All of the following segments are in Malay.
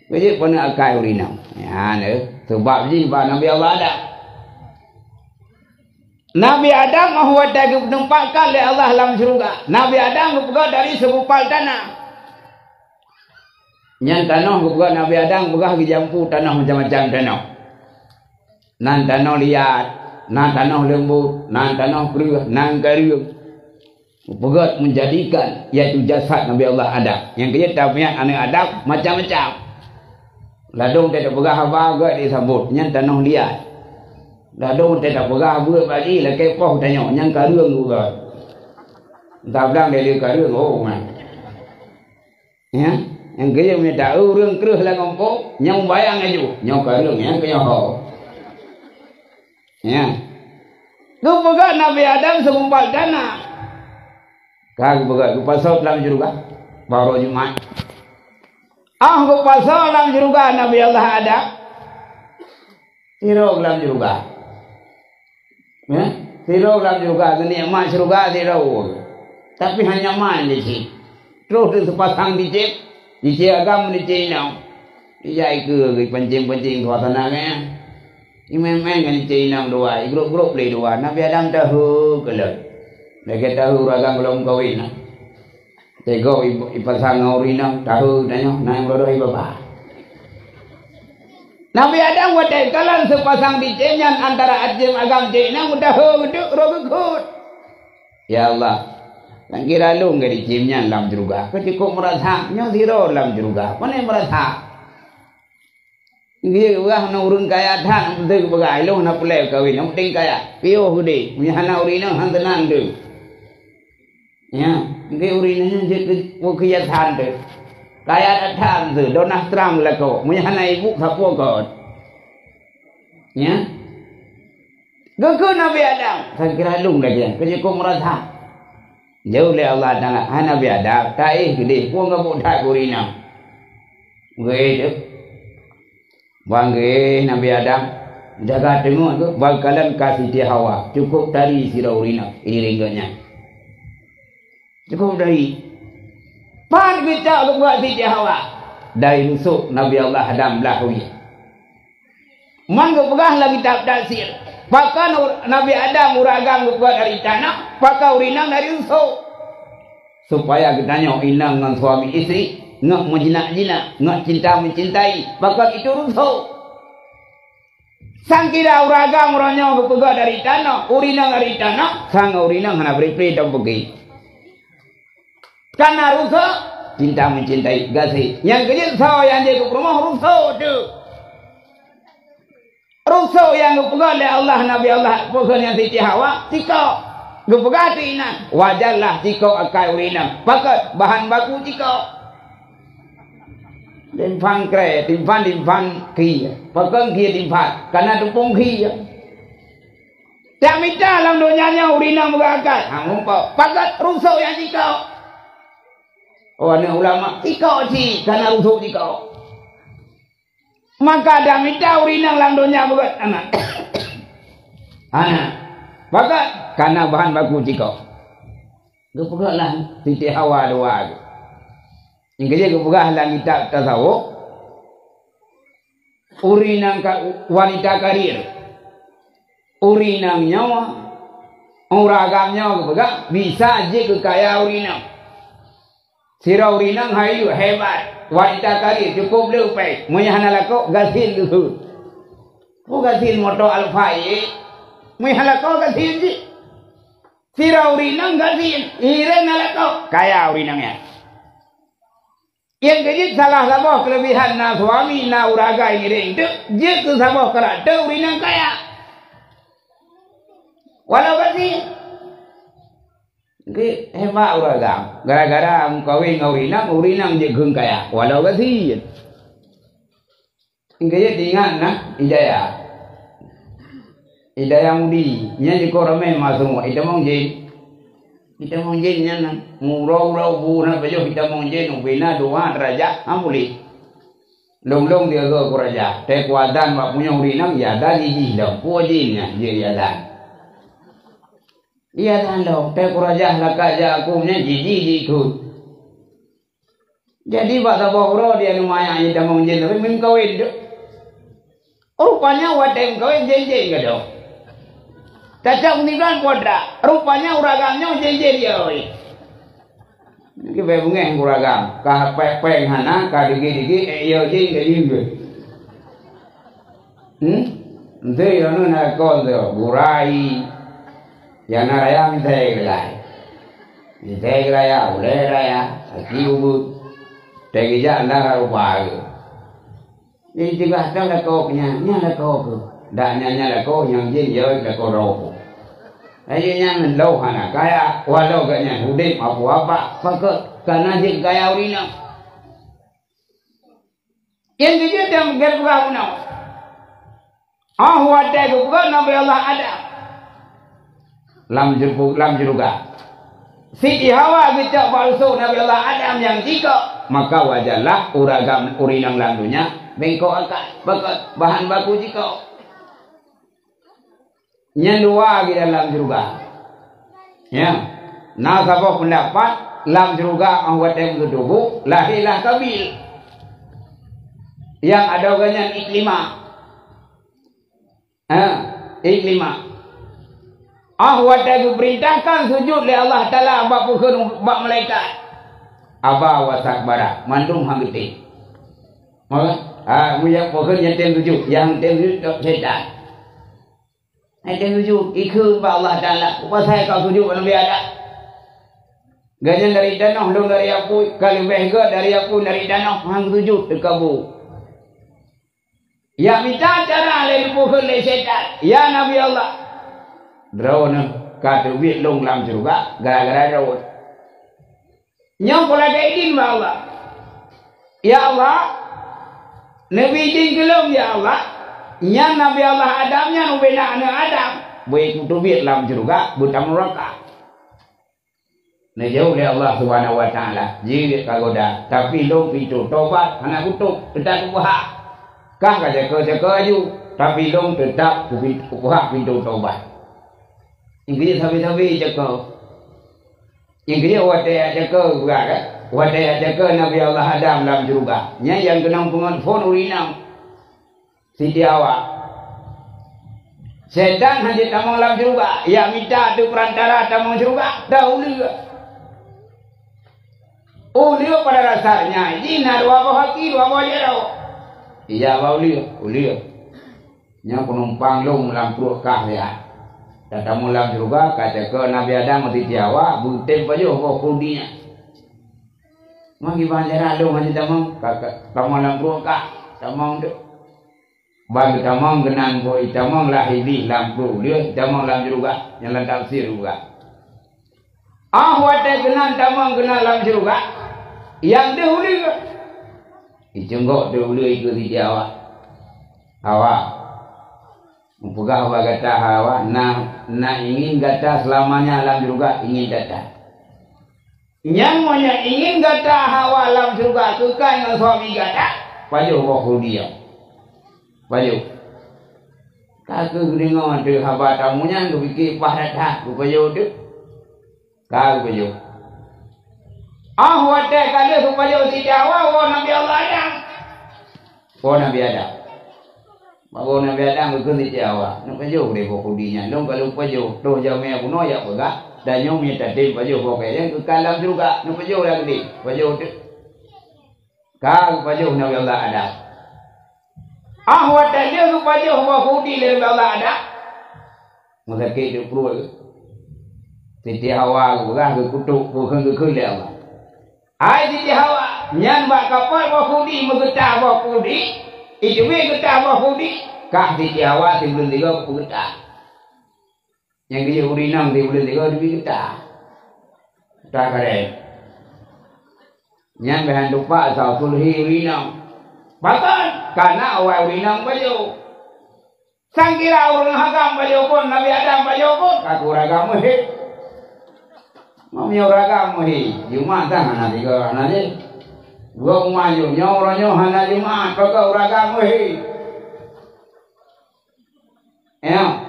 Jadi pun akai urinam. Ya, sebab ji ba Nabi Allah ada. Nabi Adam mahu ditempatkan oleh Allah dalam syurga. Nabi Adam berpegah dari segumpal tanah. Yang tanah berpegah Nabi Adam berpegah di jampu tanah macam-macam tanah. Nan tanah liat, nan tanah lembut, nan tanah keruh, nan kering. Berpegah menjadikan iaitu jasad Nabi Allah Adam. Yang kita punya anak Adam macam-macam. Ladung tidak pegah apa agak disambut. Yang tanah liat. Ladung tidak pegah buat bagi lah kepoh tanya yang karung juga. Tak bilang dia karung oh man. Ya, yang kaya punya tahu orang keruh lah ngompok, yang bayang aja, yang karung yang kaya ho. Ya. Tu pegah Nabi Adam segumpal tanah. Kau pegah tu pasal dalam juga baru Jumat. Aku pasal dalam juga Nabi Allah ada. Tirok dalam juga. Ya, tirok dalam juga nikmat surga tirok. Tapi hanya main di sini. Terus sepasang dicek agam dicek nau. Dijai ke pancing-pancing suasana kan. Main-main kan dicek nau dua, grup-grup le dua. Nabi Adam tahu kalau. Mereka tahu ragang belum kahwin. Tengok ipasang urinam tahu tanya naik bodoh bapa. Nabi Adam wadai kalan sepasang dicenyan antara ajem agam cina mudah huduk rogukut. Ya Allah, yang kira lu nggak dicemnya dalam juga. Ketika merasa nyosiro dalam juga, mana merasa? Ini juga nak urun kaya tan, betul begai lu nak pelai kawin, nak penting kaya. Pio hudi, punya anak urinam hantenan tu. Ya, ini urinamnya jadi kegiatan tu. Kaya datang tu, Donald Trump lah kau. Punya anak ibu siapa kau? Ya, gak Nabi Adam. Saya kira lung lagi. Kerja kau merasa jauh le Allah Taala. Nabi Adam, taih gede. Kau nggak mau tak urinam. Gede, bangge Nabi Adam. Jaga tengok tu, bakalan kasih dia Hawa. Cukup dari sirah urinam. Ini ringganya. Cukup dari. Pan kita buat Siti Hawa dari nusuk Nabi Allah Adam belahui. Man pegah lagi kitab tafsir. Pakai Nabi Adam uragam buat dari tanah, pakai urinam dari nusuk. Supaya kita tanya inang dengan suami isteri, ngak menjinak-jinak, ngak cinta mencintai, pakai itu nusuk. Sang kira uragam orangnya pegah dari tanah, urinam dari tanah, sang urinam hana beri-beri dan pergi. Karena rusak, cinta mencintai kasih. Yang kecil yang dia ke rumah rusak tu. Rusak yang dipegang oleh Allah Nabi Allah bukan yang Siti Hawa, tika. Dipegang hati ina. Wajarlah tika akai urinam. Pakai bahan baku tika. Timpan kre, timpan kia. Pakai kia timpan. Karena tumpung kia. Tak minta dalam dunianya urinam berakai. Ngumpau. Pakai rusak yang tika. Oh, anak ulama tikau si karena rusuk tikau. Maka ada minta urinang langdonya buat anak. Anak. Maka karena bahan baku tikau. Gepegahlah Siti Hawa doa. Yang kerja gepegahlah kitab tasawuf. Urinang wanita karir. Urinang nyawa. Uragam nyawa gepegah bisa je kekaya urinang. Sirah urinang hayu hebat. Wanita kari cukup lupai. Munya hanalako gasin dulu. Kau gasin moto alfai. Munya hanalako gasin si. Sirah urinang gasin. Iren nalako. Kaya urinangnya. Yang kejit salah sabah kelebihan na suami na uraga ini ring. Dia tu sabah kerana urinang kaya. Walau gasin. Cái hebat uragam gara-gara kawin urinang je geung kaya walau kasih ingge dengan nak Hidayah mudi nya di korame masuk ita mongjin nya nang murau bu na bajo ita mongjin ubina doa raja amuli long dia ke raja te kuadan wa punya urinang ya dari di dah pujinya je ya dah Iya tandong, teh kurajah lakaja aku nya jiji ikut. Jadi pak saboro dia lumayan aja damang jen, tapi min kawin deh. Rupanya wadah kawin jen gak dong. Cacak unikan poda, rupanya uragamnya jen dia oi. Ini bebungnya uragam, kah peng hana, kah digi yo jen gak juga. Ente yo nu na kol do burai. Yang naraya minta raya, boleh raya, aki ubud, tegija anda rupa. Ini juga ada lekoknya, nya lekok, nya lekok yang jin jauh lekok ropo. Ayo nya menlau hana kaya walau gaknya hudip apa pakai karena jin kaya urina. Yang dia dalam gerbuka unau. Wadah bukan nabi Allah ada. Lam juga. Siti Hawa kita palsu Nabi Allah Adam yang jika maka wajarlah uragam urinang landunya bengkok akak bahan baku jika nyandua di dalam juga. Ya, nah kalau pendapat lam juga anggota tubuh lahilah kabil yang ada ganyan iklima. Iklima. Wadah diperintahkan sujud oleh Allah Ta'ala bak pukul bak malaikat. Aba wasakbara mandum hamiti. Maka muyak pukul yang tem sujud, yang tem sujud setan. Tem sujud ikut bak Allah Ta'ala. Upasai kau sujud Nabi ada. Ganyan dari danau dong dari aku, kali behga dari aku dari danau hang sujud dekabu. Ya minta cara lain pukul le setan. Ya Nabi Allah. Drone kata wit long lam juga gara-gara drone. Nyong pola kaidin ba Allah. Ya Allah, Nabi jin kelom ya Allah. Nya Nabi Allah Adamnya nu bena ana Adam. Baik tu wit lam juga butam neraka. Ne jauh le Allah Subhanahu wa taala. Jiwit kagoda tapi long pintu tobat hana kutuk tetap buha. Kah kaja-kaja aju tapi long tetap buha pintu tobat. Ingkiri sabi-sabi jaga. Ingkiri wadah jaga juga kan. Wadah jaga Nabi Allah Adam dalam juga. Nya yang kenang pungan phone urinam. Siti Hawa. Setan hanya tamang dalam juga. Ya minta tu perantara tamang juga. Dahulu. Uliu pada dasarnya. Jina dua bawah haki dua bawah jauh. Iya bawah uliu. Nya penumpang long dalam perut kah ya. Datang mulam juga kata ke Nabi Adam mati Jawa butem baju kok kudinya. Magi banjara lo masih tamang kakak tamang kak tamang tu. Bagi tamang genan boy tamang lahiri lampu dia tamang lam juga yang tafsir juga. Wate genan tamang genan lam juga. Yang dahulu ijunggok dahulu itu di Jawa. Hawa Mumpugah wa gata hawa na ingin gata selamanya alam juga ingin gata. Yang mana ingin gata hawa alam juga kekal dengan suami gata. Paju wakul dia. Paju. Kaku geringan tu haba tamunya tu fikir pahat hak tu paju tu. Kau paju. Wate kali tu paju si Jawa wa Nabi Allah Adam. Nabi Adam. Bago Nabi Adam berkena Jawa, nak paju deh pokoknya. Long kalau paju, toh jauh me puno ya baga, dan nyom minta tim paju pokoknya. Kalam juga, nak paju lagi, paju tu. Kau paju Nabi Allah Adam. Wate dia tu paju pokoknya Nabi Allah Adam. Masa kita perlu, Siti Hawa baga kutuk bukan kekul Allah. Siti Hawa, nyan bak kapal pokoknya mengetah pokoknya. Itu we getah mahudi kah di Jawa di bulan 3 getah. Yang dia urinam di bulan 3 di getah. Tak keren. Yang bahan lupa asal sulhi urinam. Bahkan karena awal urinam baju. Sangkira orang hagam baju pun Nabi Adam baju pun kaku ragam muhi. Mami ragam muhi. Cuma tangan nanti ke nanti. Gua maju nyoranya hana Jumat pakai uragam muhi. Ya.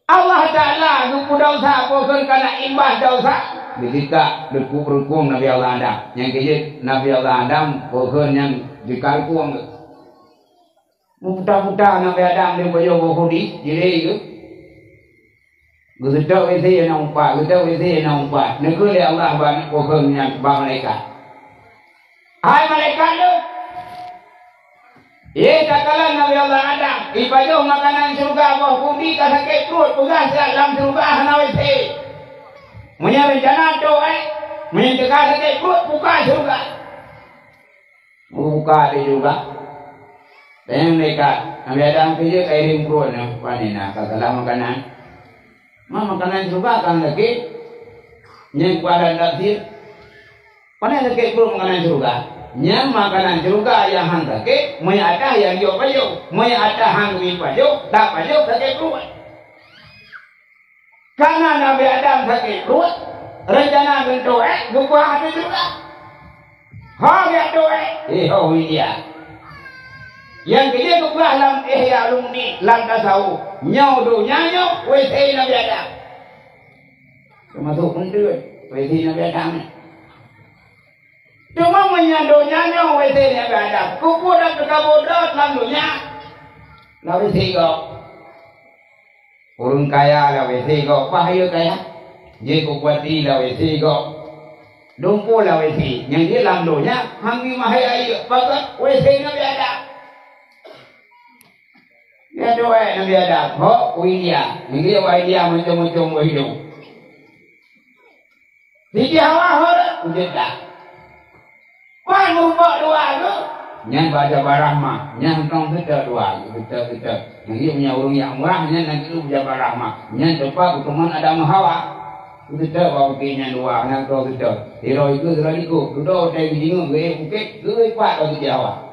Allah Ta'ala dosa bukan karena imbas dosa. Ketika berhukum Nabi Allah Adam, yang kejut Nabi Allah Adam bukan yang dikalkuang. Mudah-mudah Nabi Adam dia bayo bohudi, jadi itu. Gusto isi yang umpat, gusto isi yang umpat. Negeri Allah banyak bukan yang malaikat. Hai malaikat lu. Ye katakan Nabi Allah Adam, ibadah makanan surga buah bumi kasake perut tugas dalam surga hana wisi. Munya rencana tu munya kasake perut buka surga. Buka di juga. Dan mereka Nabi Adam kerja kairim perut ni panina katalah makanan. Makanan surga kan lagi yang kuaran dapir. Panai lagi perut makanan surga. Yang makanan juga yang hang ke, mai ada yang yo payo, mai ada hang wi payo, tak payo tak keluar. Karena Nabi Adam tak keluar, rencana bentuk gua ada juga. Ha ya doa, oh iya. Yang dia gua lam ya lumni, lam tasau, nyau do nyanyo, wei Nabi Adam. Termasuk penting, wei Nabi Adam. Cuma menyandonya wese ni ada. Kupu dah berkabudot landunya. Lah wese go. Urung kaya lah wese go. Pahaya kaya. Dia kupati lah wese go. Dumpu lah wese. Yang dia landunya hangi mahaya ayo. Pakat wese nabi ada. Ya doa nabi ada. Ho widia. Ini widia macam-macam hidup. Tidak awal wujud dah. Wah, ngubah doa tu. Yang baca barahma, yang kau kita doa, kita. Yang dia punya urung yang murah, yang nanti tu baca barahma. Yang cepat, kuman ada mahawa. Kita bawa kinya doa, yang kau kita. Hero itu selalu ikut. Duduk dari bingung, gue bukit, gue kuat kalau Jawa.